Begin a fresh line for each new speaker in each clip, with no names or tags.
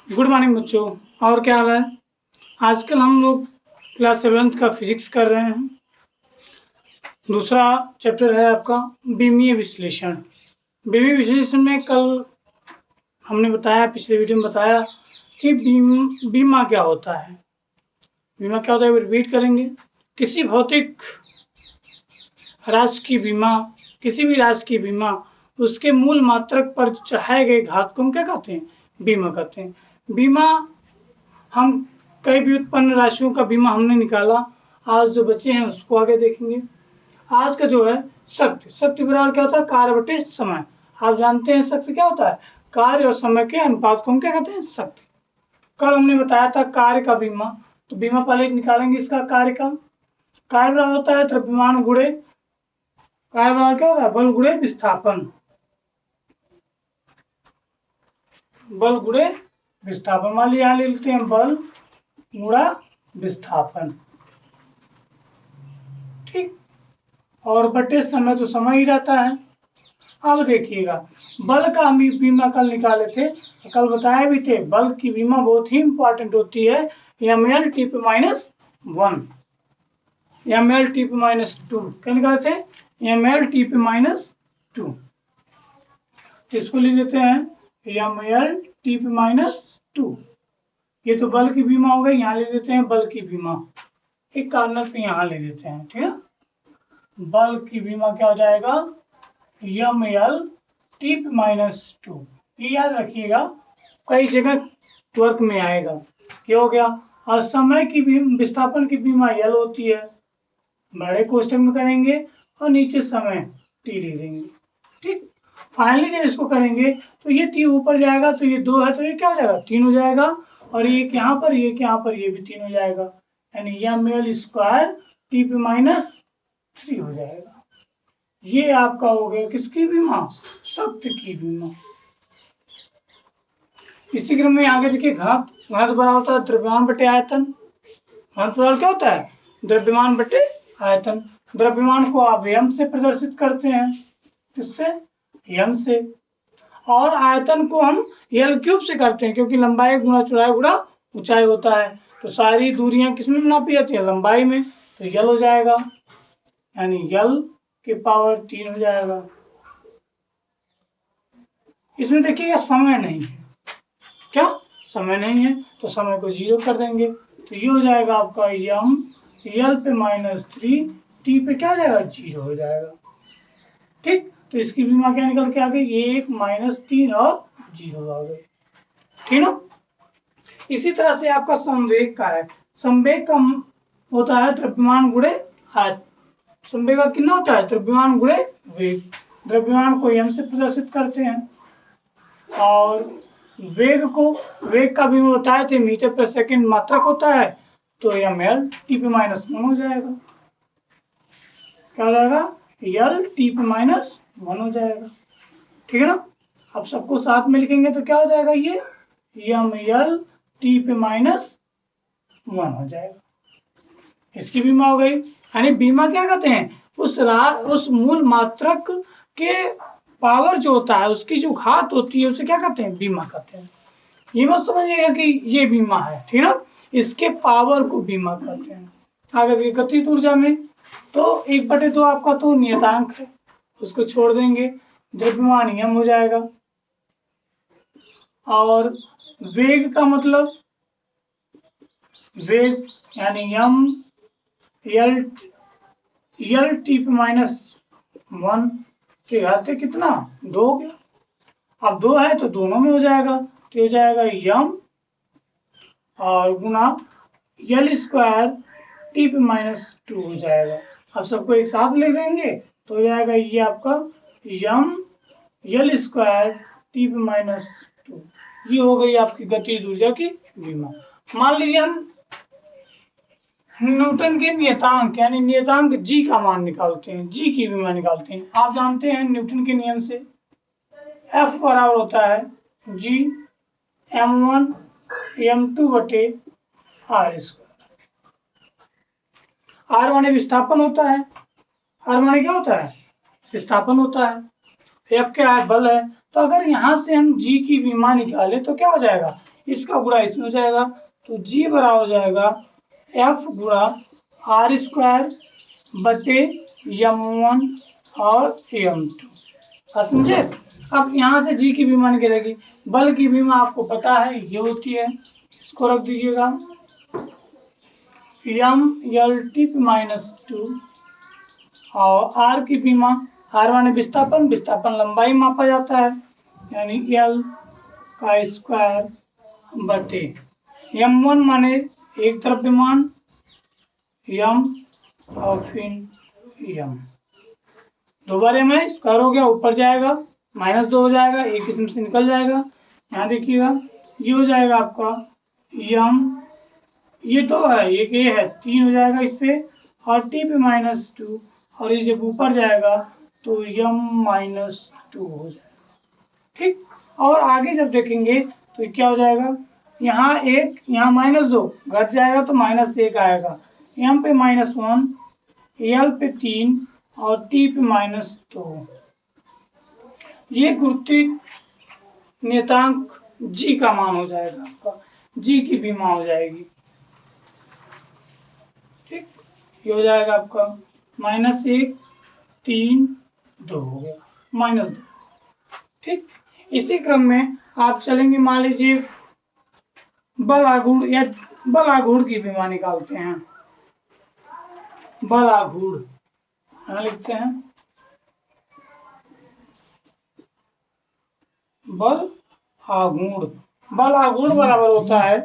Good morning बच्चों। और क्या हाल है? आजकल हम लोग क्लास 7th का फिजिक्स कर रहे हैं। दूसरा चैप्टर है आपका बीमीय विश्लेषण। बीमीय विश्लेषण में कल हमने बताया, पिछले वीडियो में बताया कि बीमा क्या होता है। बीमा क्या होता है रिपीट करेंगे। किसी भौतिक राशि की बीमा, किसी भी राशि की बीमा, उसके मूल मात्रक पर चढ़ाए गए घात को हम क्या कहते हैं? बीमा कहते हैं। बीमा हम कई व्युत्पन्न राशियों का बीमा हमने निकाला। आज जो बच्चे हैं उसको आगे देखेंगे। आज का जो है शक्ति बराबर क्या होता है? कार्य बटे समय। आप जानते हैं शक्ति क्या होता है? कार्य और समय के अनुपात को हम क्या कहते हैं? शक्ति। कल हमने बताया था कार्य का बीमा, तो बीमा पहले निकालेंगे इसका कार्य का। कार्य बराबर होता है द्रव्यमान गुणे, कार्य बराबर क्या होता है? बल गुणे विस्थापन। बल गुणे विस्थापन, मान लीजिए यहाँ लिखते हैं बल गुणा विस्थापन, ठीक। और बटे समय, तो समय ही रहता है। अब देखिएगा बल का हम बीमा कल निकाले थे, कल बताए भी थे बल की बीमा बहुत ही इंपॉर्टेंट होती है। ml t पे -1, ml t पे -2, क्या निकाले थे? ml t पे -2। इसको लिख देते हैं ml t पे -2। ये तो बल की बीमा हो गई, यहाँ ले देते हैं बल की बीमा, एक कार्नर पे यहाँ ले देते हैं, ठीक है। बल की बीमा क्या हो जाएगा? ml t पे -2। ये याद रखिएगा, कई जगह वर्क में आएगा। क्या हो गया? और समय की विस्थापन की बीमा यल होती है, बड़े कोष्टक में करेंगे और नीचे समय t ले देंगे, ठीक। फाइनली जब इसको करेंगे तो ये t ऊपर जाएगा, तो ये 2 है तो ये क्या हो जाएगा? 3 हो जाएगा। और ये यहाँ पर, ये यहाँ पर, ये भी 3 हो जाएगा, यानी ml स्क्वायर t पे -3 हो जाएगा। ये आपका हो गया किसकी बीमा? शक्ति की बीमा। इसी क्रम में आगे देखिए घनत्व बराबर होता है द्रव्यमान बटे आयतन। घनत्व बराबर क्या होता है? द्रव्यमान बटे आयतन। द्रव्यमान को आप m से प्रदर्शित करते हैं, किससे? m से। और आयतन को हम L³ से करते हैं, क्योंकि लंबाई गुणा चौड़ाई गुणा ऊंचाई होता है। तो सारी दूरियां किसमें नापी जाती है? लंबाई में। तो L हो जाएगा, यानी L के पावर 3 हो जाएगा। इसमें देखिएगा समय नहीं है, क्या समय नहीं है? तो समय को 0 कर देंगे, तो ये हो जाएगा आपका m L पे -3, t पे क्या हो जाएगा? 0 हो जाएगा, ठीक। तो इसकी बीमा क्या निकल के आ गई? 1 -3 और 0 आ गई, ठीक ना। इसी तरह से आपका संवेग का है। संवेग का होता है द्रव्यमान गुणे आयतन। संवेग का कितना होता है? द्रव्यमान गुणे वेग। द्रव्यमान को m से प्रदर्शित करते हैं, और वेग का भी बताए थे मीटर पर सेकंड मात्रक होता है, तो ml t पे -1 हो जाएगा। क्या हो जाएगा? L t पे -1 हो जाएगा, ठीक है ना। अब सबको साथ में लिखेंगे तो क्या हो जाएगा? ये ml t पे -1 हो जाएगा। इसकी बीमा हो गई। यानी बीमा क्या कहते हैं? उस मूल मात्रक के पावर जो होता है, उसकी जो घात होती है, उसे क्या कहते हैं? बीमा कहते हैं। ये मत समझिएगा कि ये बीमा है, ठीक है ना। इसके पावर को बीमा कहते हैं। आगे गतिज ऊर्जा में तो 1/2 आपका तो नियतांक है, उसको छोड़ देंगे, द्रव्यमान m हो जाएगा। और वेग का मतलब, वेग यानी m L t पे -1 के घाते कितना? 2 हो गया। अब 2 है तो दोनों में हो जाएगा, तो हो जाएगा m और गुना L स्क्वायर t पे -2 हो जाएगा। अब सबको एक साथ लिख देंगे तो हो जाएगा ये आपका m L स्क्वायर t पे -2। ये हो गई आपकी गतिज ऊर्जा की बीमा। मान लीजिए हम न्यूटन के नियतांक यानी नियतांक g का मान निकालते हैं, g की बीमा निकालते हैं। आप जानते हैं न्यूटन के नियम से F बराबर होता है g m1 m2 बटे r स्क्वायर। r माने विस्थापन होता है, r माने क्या होता है? विस्थापन होता है। F क्या है? बल है। तो अगर यहाँ से हम g की बीमा निकाले तो क्या हो जाएगा? इसका गुणा इसमें हो जाएगा, तो g बराबर हो जाएगा f गुणा r स्क्वायर बटे m1 और m2। समझे? अब यहाँ से g की विमा निकलेगी, बल की विमा आपको पता है ये होती है, इसको रख दीजिएगा m/L/T/-2 और r की विमा, r माने विस्थापन, विस्थापन लंबाई मापा जाता है, यानी L का स्क्वायर बटे m1 माने एक द्रव्यमान m और फिर m, दोबारा में स्क्वायर हो गया, ऊपर जाएगा -2 हो जाएगा, एक इसमें से निकल जाएगा। यहाँ देखिएगा ये हो जाएगा आपका m, ये 2 है, एक ये है 3 हो जाएगा इस पे, और T/-2, और ये जब ऊपर जाएगा तो m-2 हो जाएगा। ठीक, और आगे जब देखेंगे तो ये क्या हो जाएगा, यहाँ 1, यहाँ -2 घट जाएगा तो -1 आएगा, m पे -1, L पे 3 और T पे -2। ये गुरुत्व नियतांक G का मान हो जाएगा, आपका G की विमा हो जाएगी। ठीक, ये हो जाएगा आपका -1, 3, 2 हो गया, -2। ठीक, इसी क्रम में आप चलेंगे, मान लीजिए बल आघूर्ण या बल आघूर्ण की विमा निकालते हैं। बल आघूर्ण यहाँ लिखते हैं, बल आघूर्ण, बल आघूर्ण बराबर होता है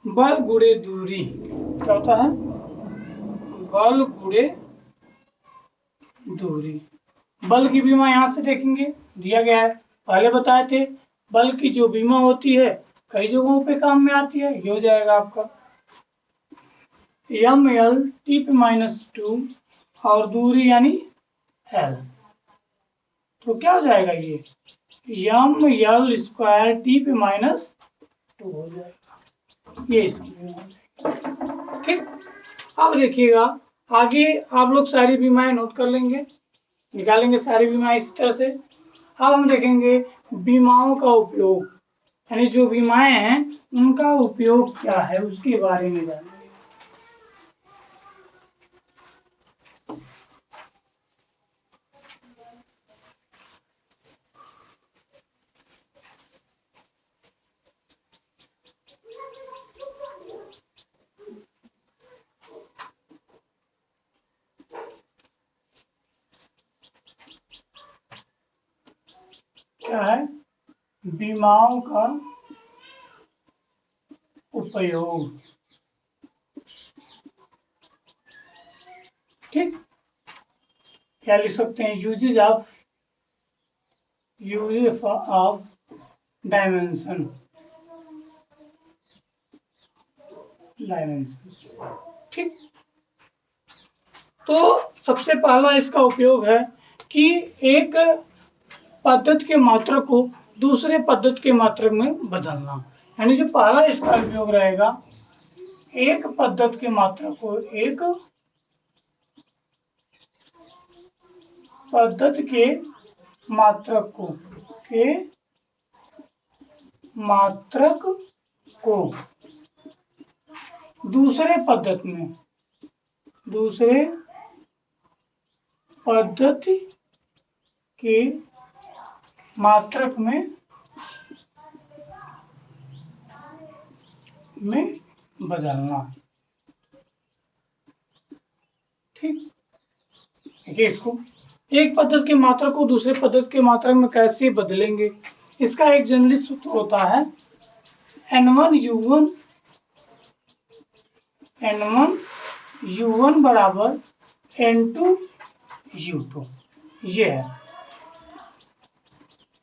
बल गुणे दूरी। क्या होता है, बल गुणे दूरी। बल की विमा यहाँ से देखेंगे, दिया गया है, पहले बताए थे बल की जो विमा होती है कई जगहों पे काम में आती है, ये हो जाएगा आपका m/L/T/-2 और दूरी यानी L, तो क्या हो जाएगा ये m/L²T/-2 हो जाएगा, ये इसकी विमा हो जाएगी। ठीक, अब देखिएगा आगे आप लोग सारी विमाएं नोट कर लेंगे, निकालेंगे सारी विमाएं इस तरह से। अब हम देखेंगे विमाओं का उपयोग, यानी जो विमाएं हैं उनका उपयोग क्या है उसके बारे में जानेंगे। क्या है विमाओं का उपयोग। ठीक, क्या लिख सकते हैं, यूजेज ऑफ डायमेंशन, ठीक। तो सबसे पहला इसका उपयोग है कि एक पद्धति के मात्रक को दूसरे पद्धति के मात्रक में बदलना, यानी जो पहला इसका उपयोग रहेगा, एक पद्धति के मात्रक को एक पद्धति के मात्रक को दूसरे पद्धति के मात्रक में बदलना। ठीक, देखिए इसको, एक पद्धति के मात्रक को दूसरे पद्धति के मात्रक में कैसे बदलेंगे, इसका एक जनरली सूत्र होता है n1u1 बराबर n2u2, ये है।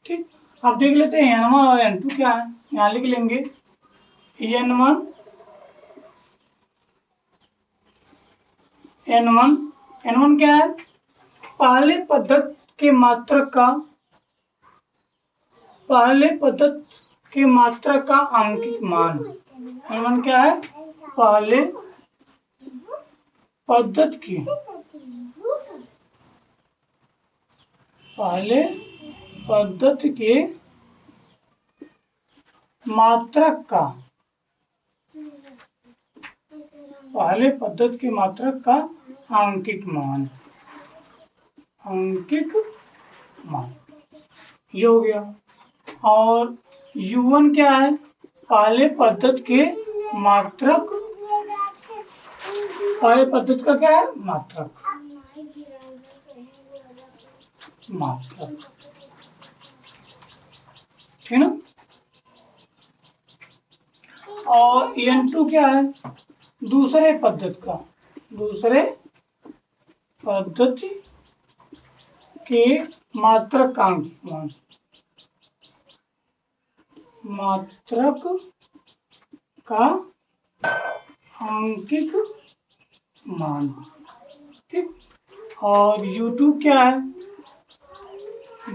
ठीक, अब देख लेते हैं n1 और n2 क्या है, यहाँ लिख लेंगे n1 क्या है, पहले पद्धति के मात्रक का आंकिक मान। n1 क्या है, पहले पद्धति के मात्रक का, पहले पद्धति के मात्रक का आंकिक मान, आंकिक मान ये हो गया। और u1 क्या है? पहले पद्धति के मात्रक, पहले पद्धति का क्या है? मात्रक, मात्रक, ठीक ना। और n2 क्या है? दूसरे पद्धति का, दूसरे पद्धति के मात्रक का आंकिक मान, मात्रक का आंकिक मान, ठीक। और u2 क्या है?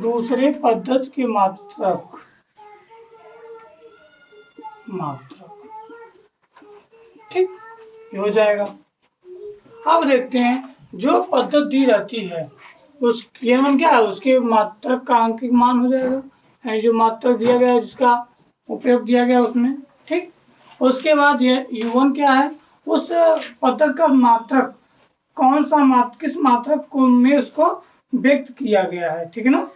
दूसरे पद्धति के मात्रक, मात्रक, ठीक, ये हो जाएगा। अब देखते हैं जो पद्धति दी रहती है उस n1 क्या है? उसके मात्रक का आंकिक मान हो जाएगा, यानी जो मात्रक दिया गया है, जिसका उपयोग दिया गया उसमें, ठीक। उसके बाद ये u1 क्या है? उस पद्धति का मात्रक, कौन सा मात्रक, किस मात्रक को में उसको व्यक्त किया गया है, ठीक है ना।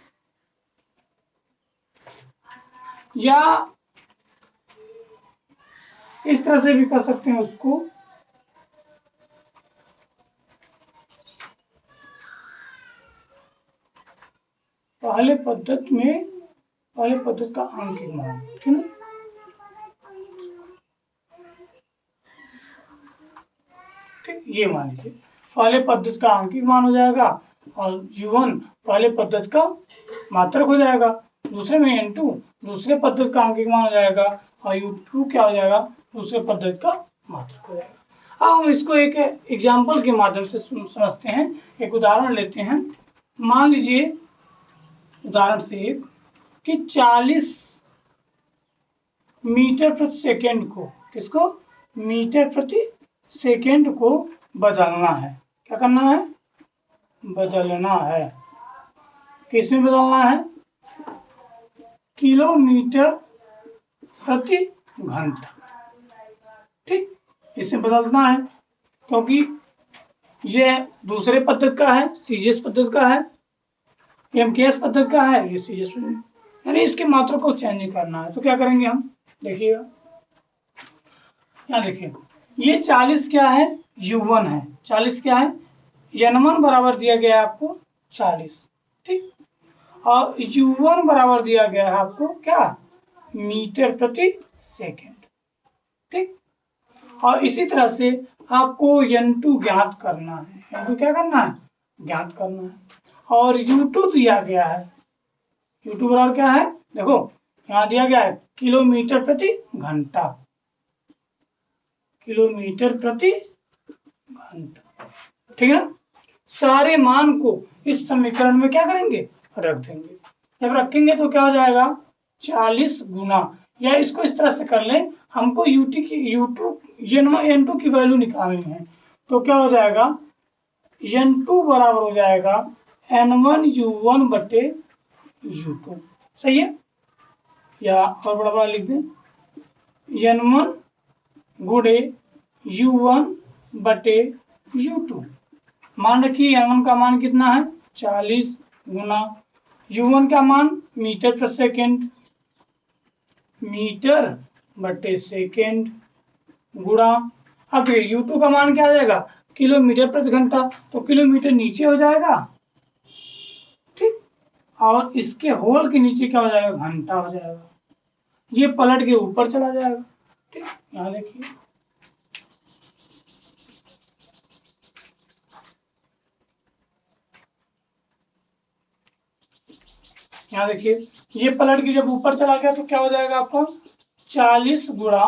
या इस तरह से भी कर सकते हैं उसको, पहले पद्धति में, पहले पद्धति का आंकिक मान, ठीक है ना। ठीक, ये मान लीजिए पहले पद्धति का आंकिक मान हो जाएगा, और u1 पहले पद्धति का मात्रक हो जाएगा, दूसरे में n2 दूसरे पद्धति का आंकिक मान हो जाएगा, और u2 क्या हो जाएगा? दूसरे पद्धति का मात्रक हो जाएगा। अब हम इसको एक एग्जाम्पल के माध्यम से समझते हैं, एक उदाहरण लेते हैं। मान लीजिए उदाहरण से एक कि 40 मीटर प्रति सेकेंड को, किसको? मीटर प्रति सेकेंड को बदलना है। क्या करना है? बदलना है। किसमें बदलना है? किलोमीटर प्रति घंटा, ठीक, इसे बदलना है, क्योंकि ये दूसरे पद्धति का है, सीजीएस पद्धति का है, एमकेएस पद्धति का है, ये सीजीएस, यानी इसके मात्रक को चेंज करना है। तो क्या करेंगे हम? देखिएगा, यहाँ देखिए, ये 40 क्या है? u1 है। 40 क्या है? n1 बराबर दिया गया है आपको 40, ठीक, और u1 बराबर दिया गया है आपको क्या? मीटर प्रति सेकेंड, ठीक। और इसी तरह से आपको n2 ज्ञात करना है। n2 क्या करना है? ज्ञात करना है। और u2 दिया गया है, u2 बराबर क्या है? देखो यहाँ दिया गया है किलोमीटर प्रति घंटा, किलोमीटर प्रति घंटा, ठीक है। सारे मान को इस समीकरण में क्या करेंगे? रख देंगे। जब रखेंगे तो क्या हो जाएगा? 40 गुना, या इसको इस तरह से कर लें, हमको u2 n2 की वैल्यू निकालनी है, तो क्या हो जाएगा? n2 बराबर हो जाएगा n1 u1 बटे u2, सही है। या और बड़ा बड़ा लिख दें, n1 गुणे u1 बटे u2। मान रखिए n1 का मान कितना है? 40 गुना u1 का मान मीटर प्रति सेकेंड, मीटर बटे सेकेंड गुणा, अब u2 का मान क्या आ जाएगा? किलोमीटर प्रति घंटा, तो किलोमीटर नीचे हो जाएगा, ठीक, और इसके होल के नीचे क्या हो जाएगा? घंटा हो जाएगा। ये पलट के ऊपर चला जाएगा, ठीक। यहाँ देखिए, यहाँ देखिए, ये पलट के जब ऊपर चला गया तो क्या हो जाएगा आपका? 40 गुणा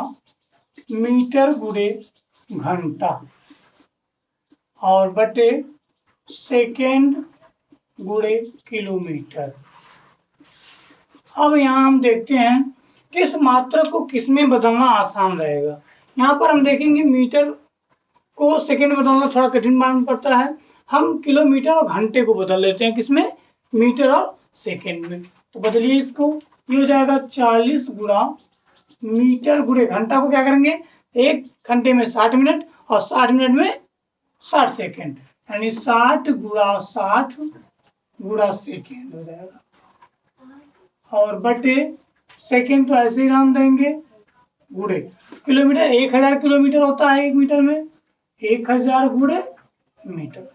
मीटर गुणे घंटा और बटे सेकेंड गुणे किलोमीटर। अब यहाँ हम देखते हैं किस मात्रक को किसमें बदलना आसान रहेगा। यहाँ पर हम देखेंगे मीटर को सेकेंड में बदलना थोड़ा कठिन मालूम पड़ता है, हम किलोमीटर और घंटे को बदल लेते हैं, किसमें? मीटर और सेकेंड में। तो बदलिए इसको, ये हो जाएगा 40 गुणा मीटर गुणे घंटा को क्या करेंगे, 1 घंटे में 60 मिनट और 60 मिनट में 60 सेकेंड, यानी 60 गुणा 60 गुणा सेकेंड हो जाएगा। और बटे सेकेंड तो ऐसे ही नाम देंगे, गुणे किलोमीटर, 1000 किलोमीटर होता है 1 मीटर में, 1000 गुणे मीटर।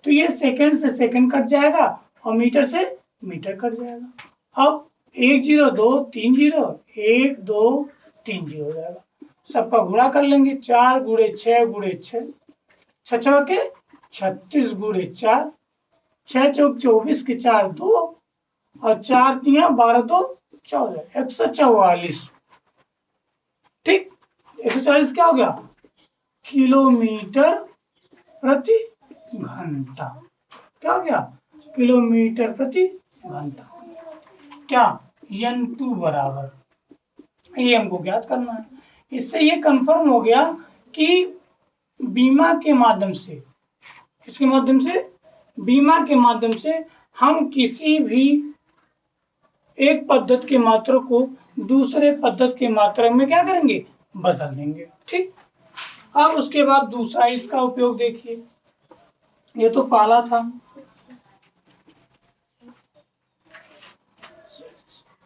तो ये सेकंड से सेकंड कट जाएगा और मीटर से मीटर कट जाएगा। अब 1 0 2 3 0 1 2 3 0 हो जाएगा। सबका गुणा कर लेंगे, 4 गुणे 6 गुणे 6, 6 चौके 36 गुणे 4, 6 चौक 24 के 4 2 और 4 तिया 12 2 14, 144। ठीक, 144 क्या हो गया, किलोमीटर प्रति घंटा। क्या हो गया, किलोमीटर प्रति घंटा। क्या, n2 बराबर ये हमको ज्ञात करना है। इससे ये कंफर्म हो गया कि बीमा के माध्यम से, इसके माध्यम से, बीमा के माध्यम से हम किसी भी एक पद्धति के मात्रा को दूसरे पद्धति के मात्रा में क्या करेंगे, बदल देंगे। ठीक, अब उसके बाद दूसरा इसका उपयोग देखिए, ये तो पहला था।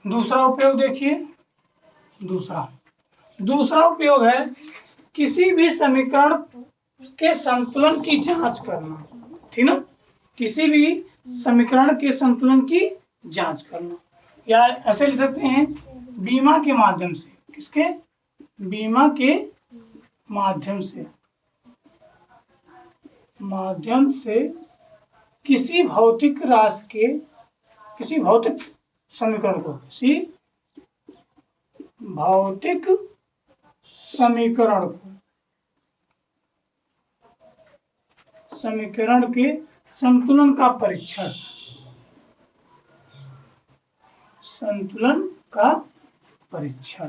दूसरा उपयोग देखिए, दूसरा उपयोग है किसी भी समीकरण के संतुलन की जांच करना। ठीक ना, किसी भी समीकरण के संतुलन की जांच करना, या ऐसे लिख सकते हैं बीमा के माध्यम से। किसके, बीमा के माध्यम से किसी भौतिक राशि के, किसी भौतिक समीकरण को, किसी भौतिक समीकरण के संतुलन का परीक्षण, संतुलन का परीक्षण।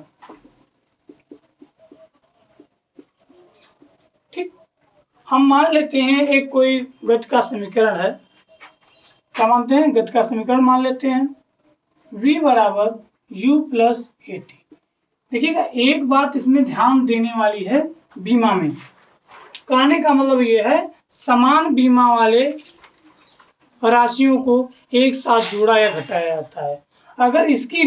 ठीक, हम मान लेते हैं एक कोई गति का समीकरण है, क्या मानते हैं, गति का समीकरण मान लेते हैं, v बराबर u प्लस AT। देखिएगा एक बात इसमें ध्यान देने वाली है, बीमा में कहने का मतलब ये है समान बीमा वाले राशियों को एक साथ जोड़ा या घटाया जाता है। अगर इसकी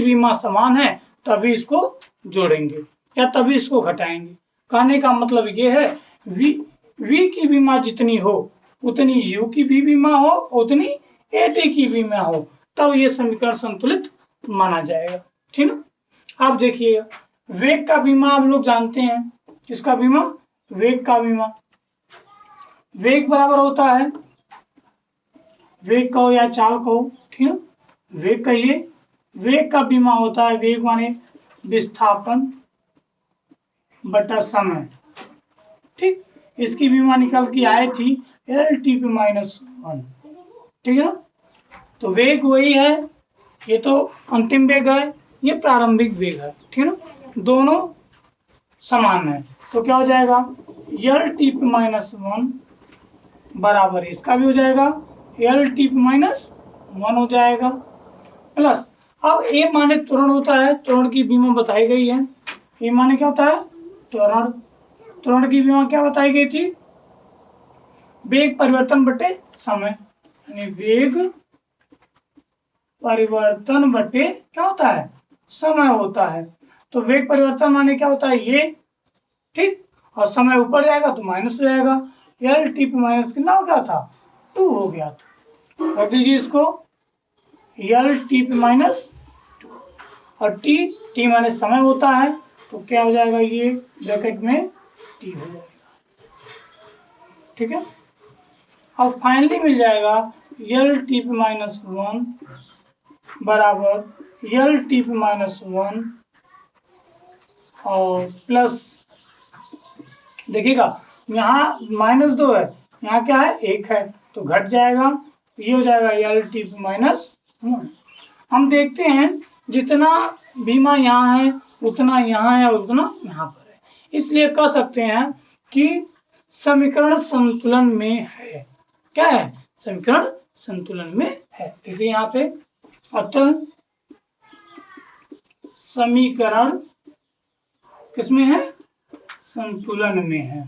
बीमा समान है तभी इसको जोड़ेंगे या तभी इसको घटाएंगे। कहने का मतलब ये है v की बीमा जितनी हो उतनी u की भी बीमा हो, उतनी AT की बीमा हो, तब ये समीकरण संतुलित माना जाएगा। ठीक ना, आप देखिए वेग का बीमा आप लोग जानते हैं, किसका बीमा, वेग का बीमा। वेग बराबर होता है, वेग कहो या चाल कहो, ठीक है, वेग कहिए, वेग का बीमा होता है, वेग माने विस्थापन बटा समय। ठीक, इसकी बीमा निकल के आई थी LT/-1। ठीक है ना, तो वेग वही है, ये तो अंतिम वेग है, ये प्रारंभिक वेग है। ठीक है ना, दोनों समान है, तो क्या हो जाएगा LT/-1 बराबर इसका भी हो जाएगा LT/-1 हो जाएगा, प्लस अब ए माने त्वरण होता है, त्वरण की बीमा बताई गई है। ए माने क्या होता है, त्वरण, त्वरण की बीमा क्या बताई गई थी, वेग परिवर्तन बटे समय, यानी वेग परिवर्तन बटे क्या होता है, समय होता है। तो वेग परिवर्तन माने क्या होता है ये, ठीक, और समय ऊपर जाएगा तो माइनस हो जाएगा, LT/- कितना हो गया था, 2 हो गया था। रख दीजिए इसको, LT/-2 और t माने समय होता है, तो क्या हो जाएगा, ये ब्रैकेट में t हो जाएगा। ठीक है, अब फाइनली मिल जाएगा LT/-1 बराबर LT/-1 और प्लस, देखिएगा यहाँ -2 है, यहाँ क्या है, 1 है, तो घट जाएगा, ये हो जाएगा LT/-1। हम देखते हैं जितना बीमा यहाँ है उतना यहाँ है और उतना यहाँ पर है, इसलिए कह सकते हैं कि समीकरण संतुलन में है। क्या है, समीकरण संतुलन में है। देखिए यहाँ पे अतः समीकरण किसमें है? संतुलन में है।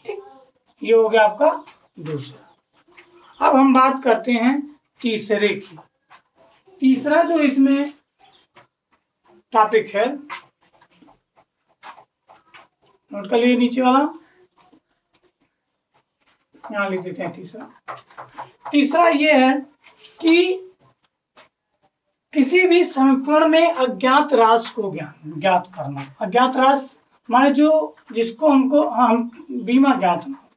ठीक, ये हो गया आपका दूसरा। अब हम बात करते हैं तीसरे की। तीसरा जो इसमें टॉपिक है, नोट कर लिए नीचे वाला, यहां लिख देते हैं तीसरा ये है कि किसी भी समीकरण में अज्ञात राशि को ज्ञात करना। अज्ञात राशि माने जो जिसको हम बीमा ज्ञात ना हो,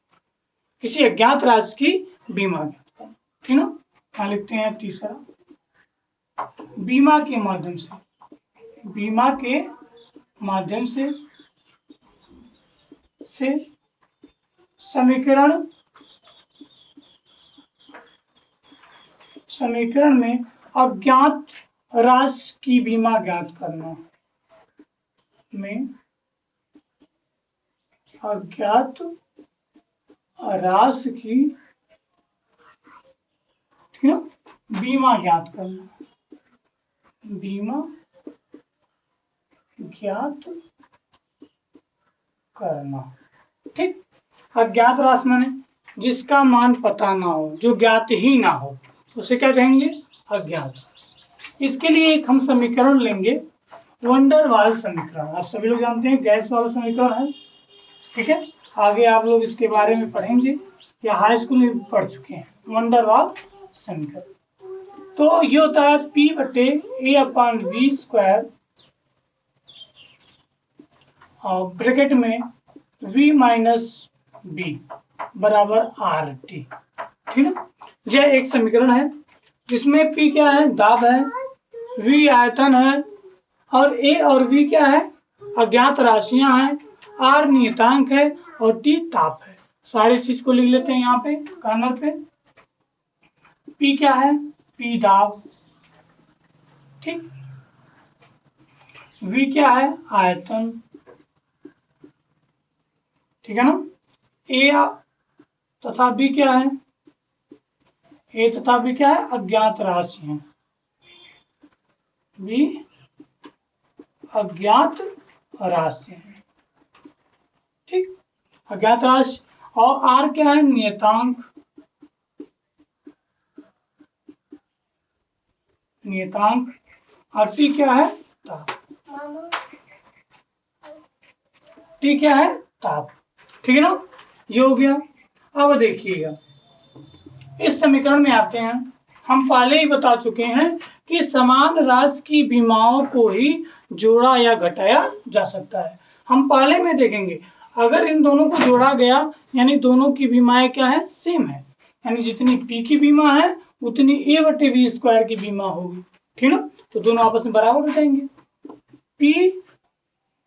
किसी अज्ञात राशि की बीमा ज्ञात करना। ठीक ना, यहां लिखते हैं तीसरा, बीमा के माध्यम से समीकरण में अज्ञात राशि की बीमा ज्ञात करना। में अज्ञात राशि की, ठीक है, बीमा ज्ञात करना। बीमा ज्ञात करना। ठीक, अज्ञात राशि माने जिसका मान पता ना हो, जो ज्ञात ही ना हो, उसे क्या कहेंगे? अज्ञात राशि। इसके लिए एक हम समीकरण लेंगे, वैन डर वाल्स समीकरण। आप सभी लोग जानते हैं गैस वाला समीकरण है। ठीक है, आगे आप लोग इसके बारे में पढ़ेंगे या हाई स्कूल में पढ़ चुके हैं, वैन डर वाल्स समीकरण। तो ये होता है P/A/V² और ब्रैकेट में V - B बराबर RT। ठीक है, यह एक समीकरण है जिसमें P क्या है? दाब है, V आयतन है, और A और V क्या है? अज्ञात राशियां हैं, R नियतांक है और T ताप है। सारी चीज को लिख लेते हैं यहाँ पे कॉर्नर पे। P क्या है? P दाब, ठीक। V क्या है? आयतन, ठीक है ना। A तथा B क्या है? A तथा B क्या है? अज्ञात राशि है। B अज्ञात राशि है, ठीक, अज्ञात राशि। और R क्या है? नियतांक, और T क्या है? ताप। T क्या है? ताप, ठीक है ना। ये हो गया। अब देखिएगा इस समीकरण में आते हैं। हम पहले ही बता चुके हैं कि समान राशि की बीमाओं को ही जोड़ा या घटाया जा सकता है। हम पहले में देखेंगे, अगर इन दोनों को जोड़ा गया यानी दोनों की बीमाएं क्या है? सेम है, यानी जितनी P की बीमा है उतनी A/V² की बीमा होगी। ठीक ना, तो दोनों आपस में बराबर हो जाएंगे। P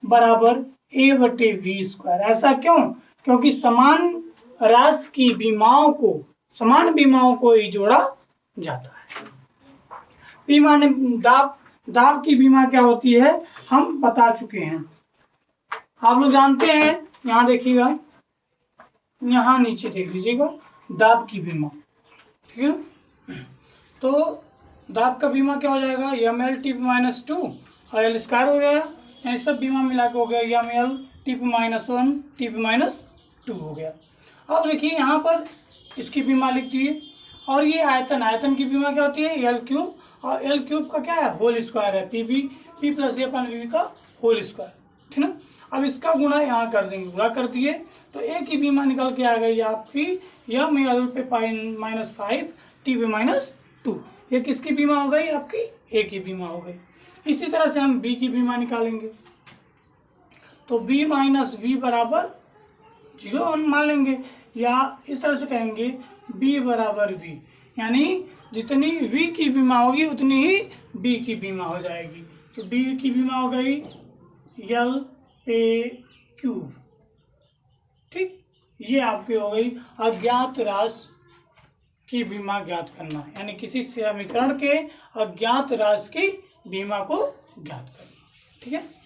बराबर A/V²। ऐसा क्यों? क्योंकि समान राशि की बीमाओं को, समान बीमाओं को ही जोड़ा जाता है। P माने दाब, दाब की बीमा क्या होती है हम बता चुके हैं, आप लोग जानते हैं। यहाँ देखिएगा, यहाँ नीचे देख लीजिएगा, दाब की बीमा, ठीक है। तो दाब का बीमा क्या हो जाएगा? mL/T/-2 और L² हो गया, यानी सब बीमा मिला के हो गया mL/T/-1 T/-2 हो गया। अब देखिए यहाँ पर इसकी बीमा लिख दिए, और ये आयतन, आयतन की बीमा क्या होती है? L3, और L3 का क्या है? होल स्क्वायर है, P+A/V का होल स्क्वायर, ठीक ना। अब इसका गुणा यहाँ कर देंगे, गुणा कर दिए तो A की बीमा निकल के आ गई आपकी mL/5 T/-2। ये किसकी बीमा हो गई? आपकी A की बीमा हो गई। इसी तरह से हम B की बीमा निकालेंगे, तो B - V बराबर 0 हम मान लेंगे, या इस तरह से कहेंगे B बराबर V, यानी जितनी V की बीमा होगी उतनी ही B की बीमा हो जाएगी। तो B की बीमा हो गई L/3, ठीक। ये आपकी हो गई अज्ञात राशि की बीमा ज्ञात करना, यानी किसी समीकरण के अज्ञात राशि की बीमा को ज्ञात करना, ठीक है।